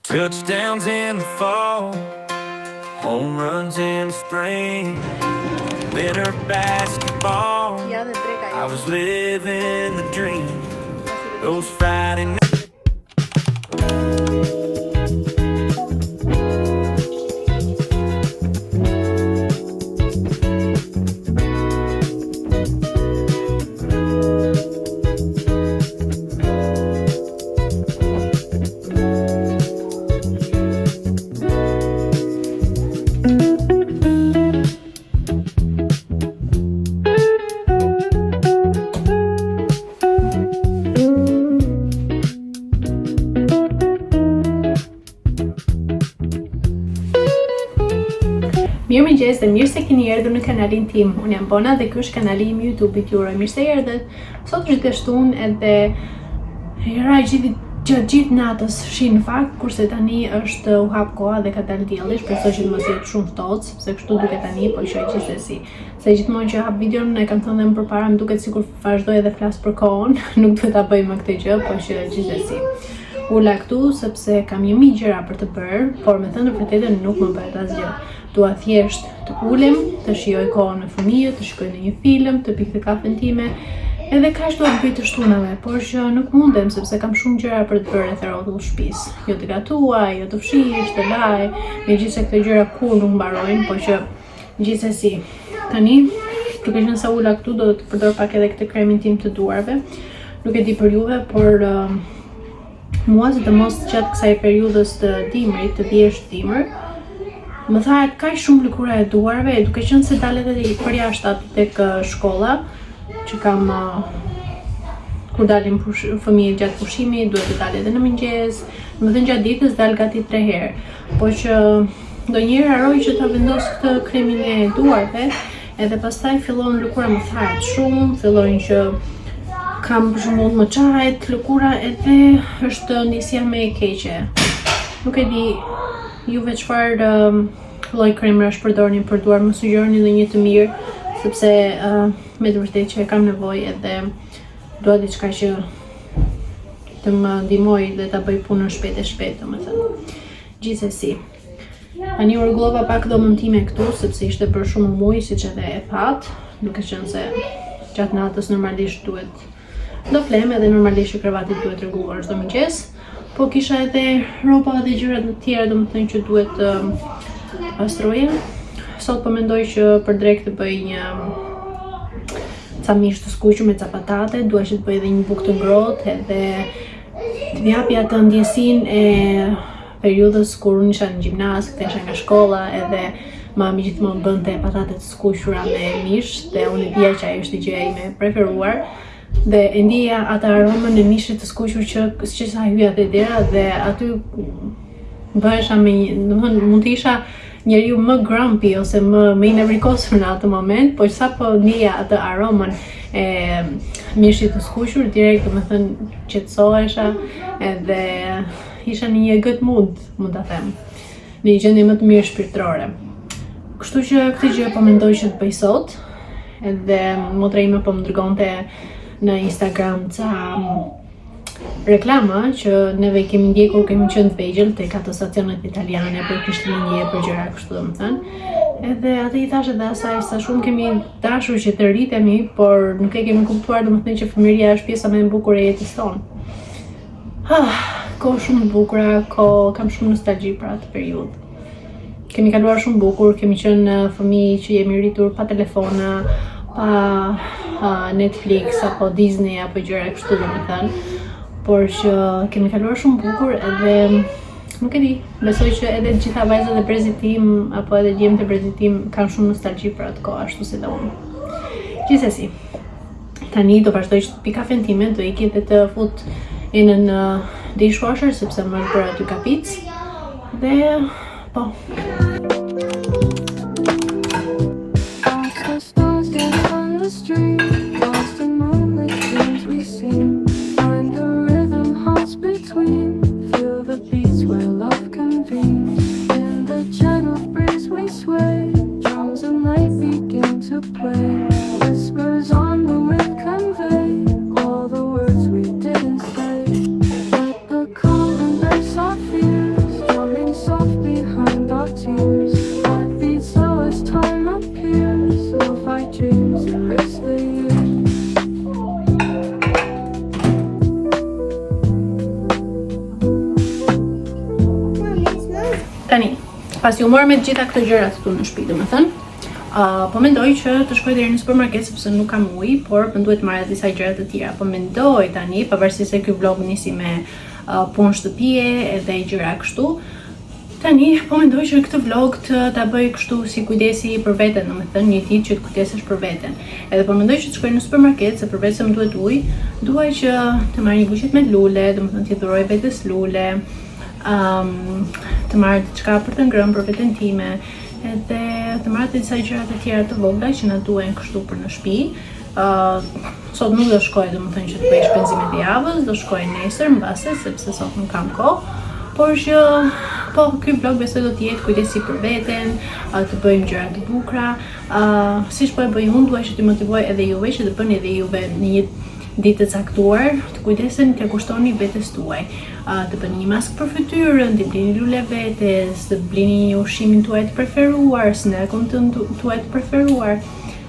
Touchdowns in the fall, home runs in the spring, winter basketball. I was living the dream. Those Friday nights. Mirëmëngjes dhe mirë se keni erdhur në kanalin tim. Unë jam Bona dhe ky është kanali im YouTube-it. Ju uroj mirë se erdhët. Sot është gështun edhe era gjithë natës shi në fakt, kurse tani është u hap koha dhe ka dalë dielli. Shpresoj që të mos jetë shumë ftohtë, sepse kështu duket tani, po shoj gjithsesi. Se gjithmonë që hap videon e kam thënë më përpara, më duket sikur vazhdoj edhe flas për kohën, nuk duhet ta bëj më këtë gjë, po që gjithsesi. Ula këtu sepse kam një mijë gjëra për të bërë, por me thënë vërtetën nuk më bëhet asgjë. Dua thjesht të ulem, të shijoj kohën me fëmijët, të shkoj në një film, të pik të kafen time, edhe kaq dua të bëj të shtunave, por që nuk mundem sepse kam shumë gjëra për të bërë rreth rrotull shtëpisë. Jo të gatuaj, jo të fshish, të laj, megjithëse këto gjëra kur nuk mbarojnë, por që gjithsesi. Tani, duke qenë se ula këtu, do të përdor pak edhe këtë kremin tim të duarve. Nuk e di për juve, por mua sidomos gjatë kësaj periudhës të dimrit, të thjesht dimër, më thahet kaq shumë lëkura e duarve, duke qenë se dalet edhe për jashtë aty tek shkolla, që kam kur dalim fëmijët gjatë pushimit, duhet të dalë edhe në mëngjes, domethënë gjatë ditës dal gati 3 herë. Po që ndonjëherë harroj që ta vendos këtë kremin e duarve, edhe pastaj fillon lëkura më thahet shumë, fillojnë që kam për shembull më çahet lëkura edhe është ndjesja më e keqe. Nuk e di juve çfarë lloj kremrash përdorni për duar, më sugjeroni ndonjë të mirë, sepse me të vërtetë që kam nevojë edhe dua diçka që të më ndihmojë dhe ta bëj punën shpejt e shpejt, domethënë. Gjithsesi. Tani u rregullova pak dhomën time këtu, sepse ishte bërë shumë muj, siç edhe e pat, duke qenë se gjatë natës normalisht duhet do flem edhe normalisht që kravatit duhet rregulluar çdo mëngjes. Po kisha edhe rroba dhe gjërat të tjera, domethënë që duhet pastroje. Sot po mendoj që për drek të bëj një ca mish të skuqur me ca patate, dua që të bëj edhe një bukë të ngrohtë edhe të japi atë ndjesinë e periudhës kur unë isha në gjimnaz, kthesha nga shkolla, edhe mami gjithmonë bënte patate të skuqura me mish dhe unë e dija që ajo është gjëja ime e preferuar. Dhe e ndjeja atë aromën e mishit të skuqur që sa hyja te dera dhe aty bëhesha me domethënë mund të isha njeriu më grumpy ose më i nevrikosur në atë moment, por sapo ndjeja atë aromën e mishit të skuqur, direkt domethënë qetësohesha edhe isha në një good mood, mund ta them. Në një gjendje më të mirë shpirtërore. Kështu që këtë gjë po mendoj që të bëj sot, edhe motra ime po më dërgonte në Instagram ca reklama që neve kemi ndjekur, kemi qenë të vegjël tek ato stacionet italiane për Krishtlindje, për gjëra kështu domethënë. Edhe atë i thash edhe asaj sa shumë kemi dashur që të rritemi, por nuk e kemi kuptuar domethënë që fëmijëria është pjesa më e bukur e jetës tonë. Kohë shumë bukura, kam shumë nostalgji për atë periudhë. Kemi kaluar shumë bukur, kemi qenë fëmijë që jemi rritur pa telefona, pa Netflix apo Disney apo gjëra kështu domethënë, por që kemi kaluar shumë bukur edhe nuk e di, besoj që edhe të gjitha vajzat e brezit tim apo edhe djemtë e brezit tim kanë shumë nostalgji për atë kohë, ashtu si dhe unë. Gjithsesi, tani do vazhdoj që të pi kafen time, do iki dhe të fut në dishwasher sepse më është bërë aty kapic dhe po. Street, lost in moonlit dreams we seem. Find the rhythm halts between. Feel the beats where love convenes. In the gentle breeze we sway. Drums and light begin to play. Whispers on the wind convey all the words we didn't say. Let the calm embrace our fears. Tani, pasi u morë me të gjitha këto gjërat këtu në shtëpi, domethënë, po mendoj që të shkoj deri në supermarket sepse nuk kam ujë, por më duhet marrë disa gjëra të tjera. Po mendoj tani, pavarësisht se ky vlog nisi me punë shtëpie edhe gjëra kështu, tani po mendoj që këtë vlog ta bëj kështu si kujdesi për veten, domethënë një ditë që të kujdesesh për veten. Edhe po mendoj që të shkoj në supermarket, se përveç se më duhet ujë, dua që të marr një buqet me lule, domethënë t'i dhuroj vetes lule, të marr diçka për të ngrënë për veten time, edhe të marrë disa gjëra të tjera të vogla që na duhen kështu për në shtëpi. Sot nuk do shkoj, domethënë që të bëj shpenzimet e javës, do shkoj nesër mbase sepse sot nuk kam kohë. Por që po ky vlog besoj do të jetë kujdesi për veten, të bëjmë gjëra të bukura. Siç po e bëj unë, dua që të motivoj edhe juve që të bëni edhe juve në një ditë të caktuar, të kujdeseni të kushtoni vetes tuaj. Të bëni një maskë për fytyrën, të blini lule vetes, të blini një ushqimin tuaj të preferuar, snackun tuaj të preferuar,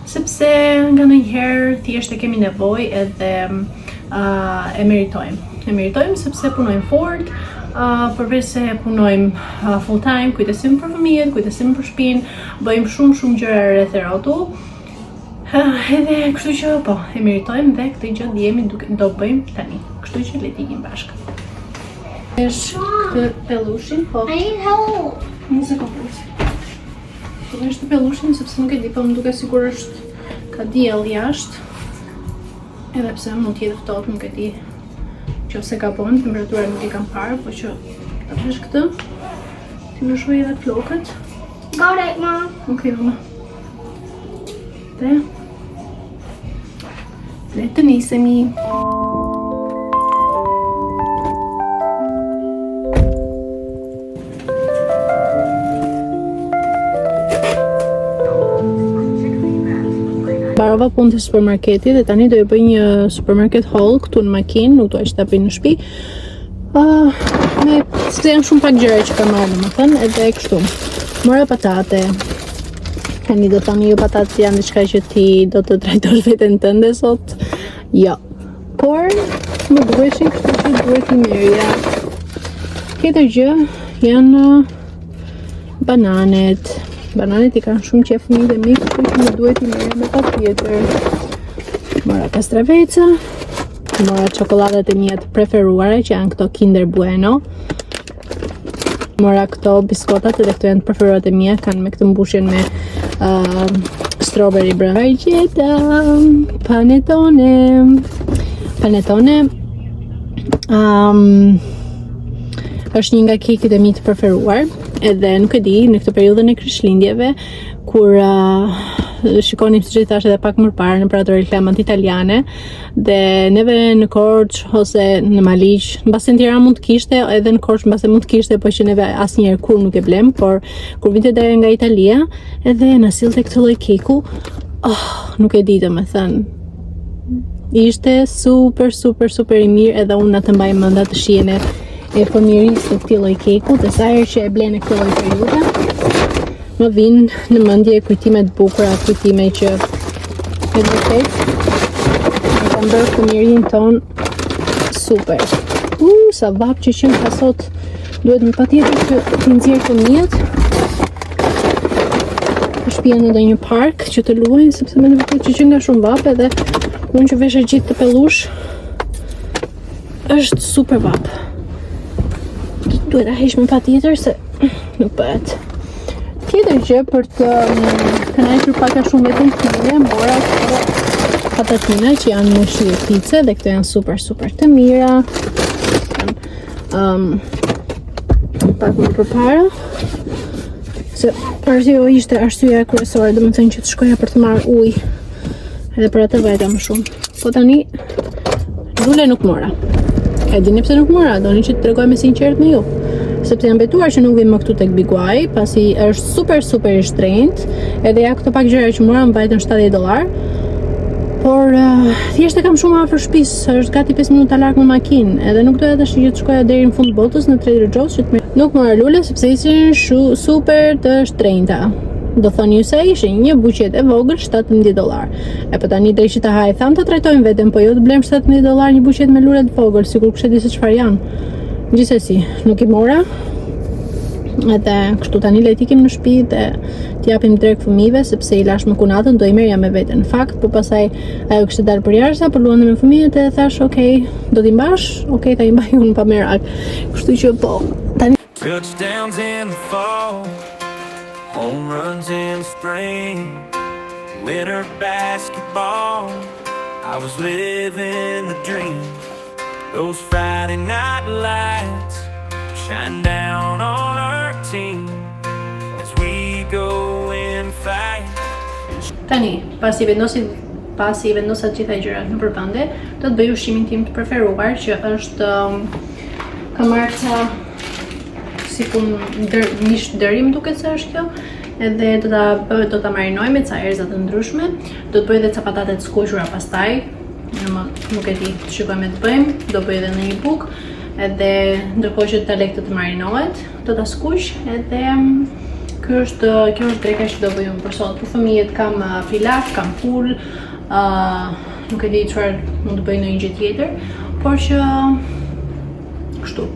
sepse nga ndonjëherë thjesht e kemi nevojë edhe e meritojmë. E meritojmë sepse punojmë fort, përveç se punojmë full time, kujdesim për fëmijët, kujdesim për shtëpinë, bëjmë shumë gjëra rreth e rrotull. Edhe kështu që po, e meritojmë dhe këtë gjë jemi do bëjmë tani. Kështu që le të ikim bashkë. Këtë pelushin, po. I need help. Një sekondë. Po është pelushin sepse nuk e di, po më duket sikur është ka diell jashtë. Edhe pse mund të jetë ftohtë, nuk e di. Nëse gabon, temperatura nuk e kam parë, po që ta vesh këtë. Ti më shoj edhe flokët. Got it, Mom. Okej, mama. Dhe le të nisemi. Mbarova punën të supermarketit dhe tani do e bëj një supermarket haul këtu në makinë, nuk do ta bëj në shtëpi. Sepse janë shumë pak gjëra që kam marrë, domethënë, edhe kështu. Mora patate. Tani do thoni ju patatet janë diçka që ti do të trajtosh veten tënde sot. Jo. Por më duheshin kështu që duhet i merja. Tjetër gjë janë bananet. Bananet i kanë shumë qef fëmijët e mi, kështu që më duhet i merja me patjetër. Mora kastraveca, mora çokolladat e mia të preferuara që janë këto Kinder Bueno. Mora këto biskotat edhe këto janë të preferuarat e mia, kanë me këtë mbushjen me strawberry brand. Vajgjeta, Panettone është një nga kekët e mi të preferuar, edhe nuk e di, në këtë periudhën e Krishtlindjeve, kur shikonim siç i thash edhe pak më parë në ato reklamat italiane, dhe neve në Korçë ose në Maliq, mbase në Tiranë mund të kishte, edhe në Korçë mbase mund të kishte, po që neve asnjëherë kur nuk e blem, por kur vinte deri nga Italia, edhe na sillte këtë lloj keku, nuk e di domethënë. Ishte super i mirë, edhe unë atë mbaj mend atë shijen e fëmijërisë të këtij lloj keku, dhe sa herë që e ble në këtë lloj periudhe, më vinë në mendje kujtime të bukura, kujtime që e vërtet e kanë bërë fëmijërinë tonë super. Sa vap që qenë ka sot, duhet më patjetër që t'i nxjerr fëmijët në shtëpi në ndonjë park që të luajnë, sepse më vërtet që qenë nga shumë vap, edhe unë që vesha gjithë të pellush është super vap. Duhet ta heq me patjetër se nuk bëhet. Tjetër gjë për të kënaqur pak a shumë veten time, mora këto patatina që janë në shije pice dhe këto janë super të mira. Pak më përpara, se ishte arsyeja kryesore, domethënë që të shkoja për të marrë ujë, edhe për atë vajta më shumë. Po tani lule nuk mora. E dini pse nuk mora? Doni që të tregoj me sinqert me ju. Sepse jam betuar që nuk vim më këtu tek Biguaj, pasi është super i shtrenjtë, edhe ja këto pak gjëra që mora më vajtën $70. Por thjesht e kam shumë afër shtëpisë, është gati 5 minuta larg me makinë, edhe nuk doja tash që të shkoja deri në fund botës në Trader Joe's që të nuk mora lule sepse ishin super të shtrenjta. Do thoni ju se ishin një buqet e vogël $17. E po tani drejt që ta haj, tham të trajtojmë veten, po jo të blem $17 një buqet me lule të vogël, sikur kush e di se çfarë janë. Gjithsesi, nuk i mora. Edhe kështu tani le t'ikim në shtëpi dhe t'japim drek fëmijëve sepse i lash me kunatën, do i merja me vete në fakt, po pastaj ajo kishte dalë për jashtë, po luante me fëmijët e thash, "Okej, do t'i mbash? Okej, ta i mbaj unë pa merak." Kështu që po, tani Touchdowns in the fall, home runs in spring, winter basketball. I was living the dream. Those Friday night lights shine down on our team as we go and fight. Tani, pasi vendosa gjitha gjërat në përvende, do të bëj ushqimin tim të preferuar, që është kamarca si mish dërim duket se është kjo, edhe do ta marinoj me ca erëza të ndryshme, do të bëj edhe ca patate të skuqura pastaj, nuk e di, shikojmë të bëjmë, do bëj edhe në një buk, edhe ndërkohë që ta lek të marinohet, do ta skuq, edhe kjo është dreka që do bëj unë për sot. Për fëmijët kam pilaf, kam pul, nuk e di çfarë mund të bëj në një gjë tjetër, por që kështu.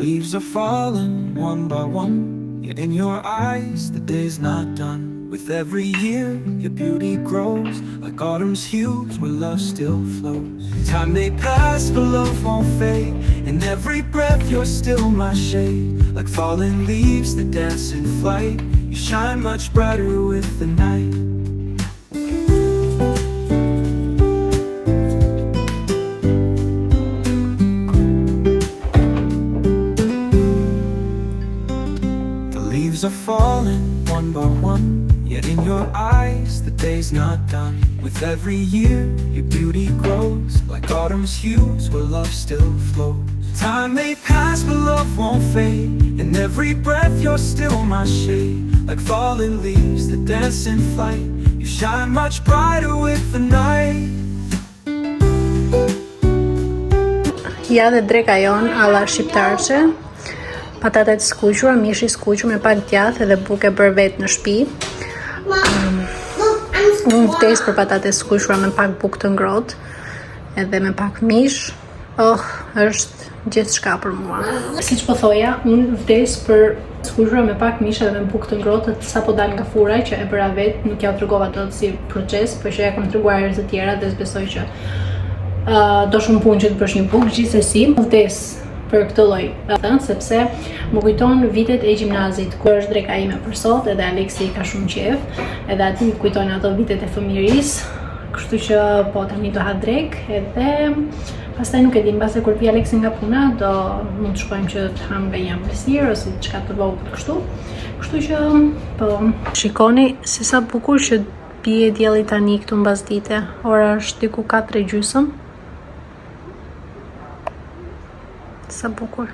Leaves are falling one by one, yet in your eyes the day's not done. With every year your beauty grows, like autumn's hues where love still flows. Time may pass but love won't fade, in every breath you're still my shade. Like fallen leaves that dance in flight, you shine much brighter with the night. Leaves are falling one by one, yet in your eyes the day's not done. With every year your beauty grows, like autumn's hues where love still flows. Time may pass but love won't fade, in every breath you're still my shade. Like fallen leaves that dance in flight, you shine much brighter with the night. Ja dhe dreka jon alla shqiptarçe. Patatet skuqura, mishi skuqur me pak djathë edhe buke bër vetë në shtëpi. Unë vdes për patatet skuqura me pak bukë të ngrohtë edhe me pak mish. Është gjithçka për mua. Siç po thoja, unë vdes për skuqura me pak mish edhe me bukë të ngrohtë sapo dal nga fura që e bëra vetë, nuk ja tregova dot si proces, por që ja kam treguar herë të tjera dhe besoj që do shumë punë që të bësh një bukë, gjithsesi vdes për këtë lloj, sepse më kujton vitet e gjimnazit, kur është dreka ime për sot, edhe Aleksi ka shumë qejf, edhe aty kujtojnë ato vitet e fëmijërisë, kështu që po tani do ha drek, edhe pastaj nuk e di, mbase kur vi Aleksi nga puna, do mund të shkojmë që të ham nga një ambësirë ose diçka të vogël kështu. Kështu që po shikoni se sa bukur që bie dielli tani këtu mbas dite. Ora është diku 4:30. Sa bukur.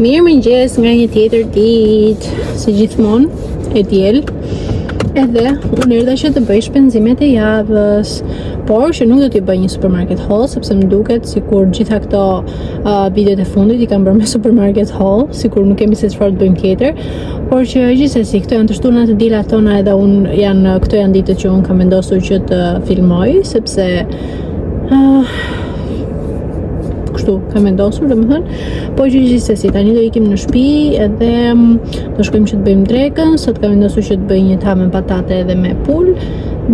Mirë mëngjes nga një tjetër ditë, si gjithmonë, e diel. Edhe unë erdha që të bëj shpenzimet e javës, por që nuk do t'i bëj një supermarket haul, sepse më duket sikur gjitha këto videot e fundit i kam bërë me supermarket haul, sikur nuk kemi se çfarë të bëjmë tjetër, por që gjithsesi këto janë të shtunat të dilat tona edhe këto janë ditët që unë kam vendosur që të filmoj, sepse kështu kam vendosur, domethënë, po që gjithsesi tani do ikim në shtëpi edhe do shkojmë që të bëjmë drekën. Sot kam vendosur që të bëj një tavë me patate edhe me pul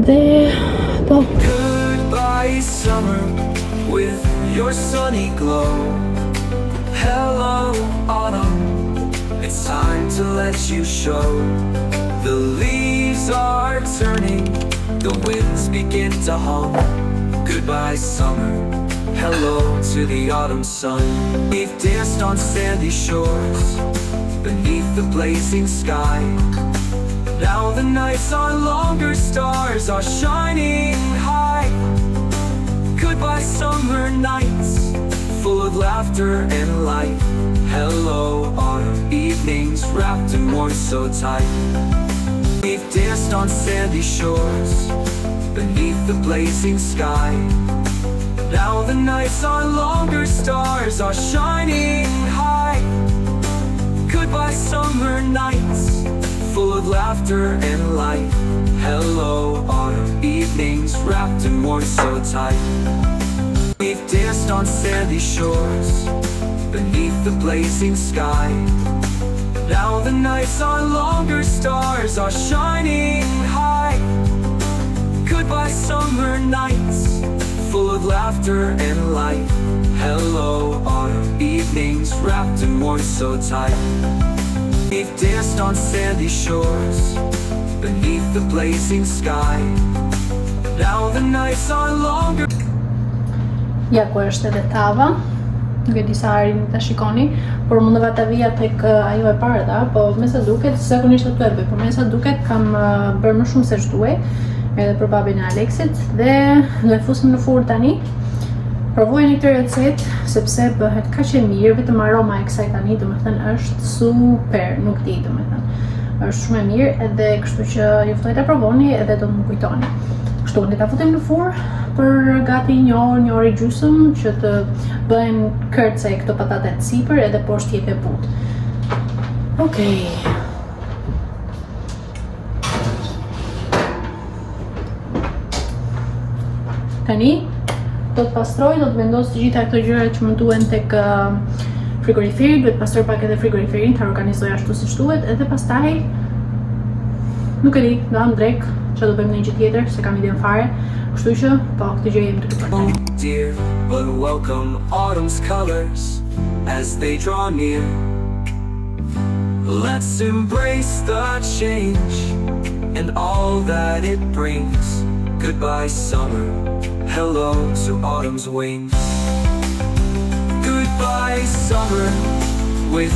dhe po. Goodbye summer with your sunny glow. Hello autumn, it's time to let you show. The leaves are turning, the winds begin to hum. Goodbye summer, hello to the autumn sun. We've danced on sandy shores, beneath the blazing sky. Now the nights are longer, stars are shining high. Goodbye summer nights, full of laughter and light. Hello autumn evenings, wrapped in warmth so tight. We've danced danced on sandy shores beneath the blazing sky. Now the nights are longer, stars are shining high. Goodbye summer nights, full of laughter and light. Hello autumn evenings, wrapped in warmth so tight. We've danced on sandy shores beneath the blazing sky. Now the nights are longer, stars are shining high. Goodbye summer nights, full of laughter and light. Hello autumn evenings, wrapped in warmth so tight. We've danced on sandy shores beneath the blazing sky. Now the nights are longer. Ja ku është edhe tava. Nga disa arin ta shikoni, por mundova ta vija tek ajo e parë, po me sa duket, zakonisht ato e bëj, por me sa duket kam bërë më shumë se ç'duaj, edhe për babin e Aleksit, dhe do e fusim në furrë tani. Provojeni këtë recetë sepse bëhet kaq e mirë, vetëm aroma e kësaj tani, domethënë është super, nuk di domethënë. Është shumë e mirë, edhe kështu që ju ftoj ta provoni edhe do të më kujtoni. Kështu ne ta futim në furrë për gati një orë gjysmë që të bëhen kërce këto patatet sipër edhe poshtë jetë e butë. Okej. Tani do të pastroj, do të vendos të gjitha këto gjërat që më duhen tek frigoriferi, duhet pastroj pak edhe frigoriferin, ta organizoj ashtu siç duhet, edhe pastaj nuk e di, do am drek që do bëjmë në një gjë tjetër, se kam idenë fare. Kështu që, po, këtë gjë jemi të këpër. Dear, but welcome autumn's colors as they draw near. Let's embrace the change and all that it brings. Goodbye summer, hello to autumn's wings. Goodbye summer with